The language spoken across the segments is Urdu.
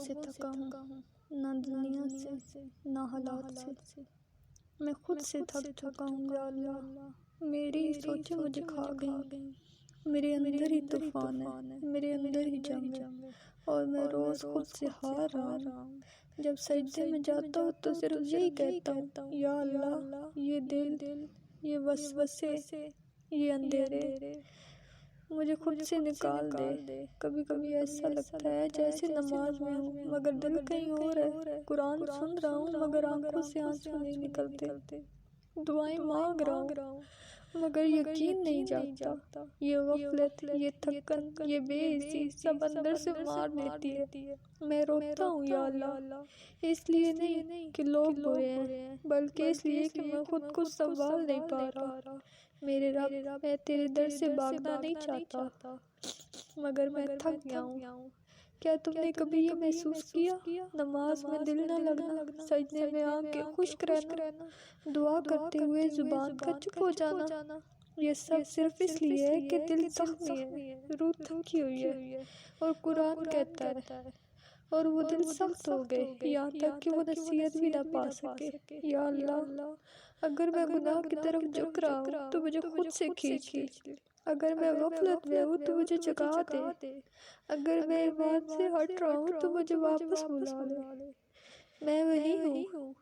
سے تھکا ہوں، نہ دنیا سے نہ حالات سے، میں خود سے تھک چکا ہوں یا اللہ۔ میری ہی سوچیں مجھے کھا گئی، میرے اندر ہی طوفان ہے، میرے اندر ہی جنگ ہے، اور میں روز خود سے ہار رہا ہوں۔ جب سجدے میں جاتا ہوں تو صرف یہی کہتا ہوں، یا اللہ، یہ دل، یہ وسوسے، یہ اندھیرے مجھے خود سے نکال دے۔ کبھی کبھی ایسا لگتا ہے جیسے نماز میں ہوں مگر دل کہیں اور ہے، قرآن سن رہا ہوں مگر آنکھوں سے آنسو نہیں نکلتے، دعائیں مانگ رہا ہوں مگر یقین نہیں جاگتا۔ یہ غفلت، یہ تھکن، یہ بے حسی سب اندر سے مار دیتی ہے۔ میں روتا ہوں یا اللہ، اس لیے نہیں کہ لوگ برے ہیں بلکہ اس لیے کہ میں خود کو سنبھال نہیں پا رہا۔ میرے رب، میں تیرے در سے بھاگنا نہیں چاہتا مگر میں تھک گیا ہوں۔ کیا تم نے کبھی یہ محسوس کیا؟ نماز میں دل نہ لگنا، سجدے میں آنکھیں خشک رہنا، دعا کرتے ہوئے زبان کا چپ ہو جانا، یہ سب صرف اس لیے ہے کہ دل زخمی ہے، روح تھکی ہوئی ہے، اور قرآن کہتا ہے اور وہ دل سخت ہو گئے یہاں تک کہ وہ نصیحت بھی نہ پا سکے۔ یا اللہ، اگر میں گناہ کی طرف جھک رہا ہوں تو مجھے خود سے کھینچ لے، اگر میں غفلت میں ہوں تو مجھے جگا دے، اگر میں ایمان سے ہٹ رہا ہوں تو مجھے واپس بلا لے۔ میں وہی ہوں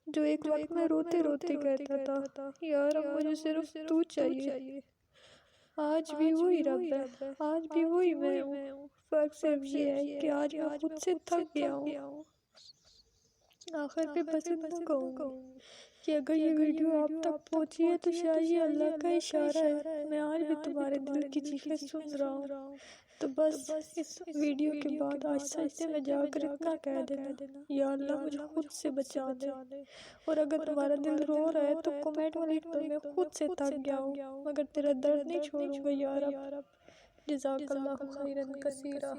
جو ایک وقت میں روتے روتے کہتا تھا، یا رب مجھے صرف تو چاہیے۔ آج بھی وہی رب ہے، آج بھی وہی میں ہوں، فرق صرف یہ ہے کہ آج میں خود سے تھک گیا ہوں۔ آخر پہ بس اتنا کہوں گی کہ اگر یہ ویڈیو آپ تک پہنچی ہے تو شاید یہ اللہ کا اشارہ ہے۔ میں آج بھی تمہارے دل کی چیخیں سن رہا ہوں، تو بس اس ویڈیو کے بعد آج سجدے میں جا کر اتنا کہہ دینا، یا اللہ مجھے خود سے بچا دے۔ اور اگر تمہارا دل رو رہا ہے تو کمنٹ میں لکھ دو، میں خود سے تھک گیا ہوں مگر تیرا درد نہیں چھوڑوں گا یا رب۔ جزاک اللہ خیرا کثیرا۔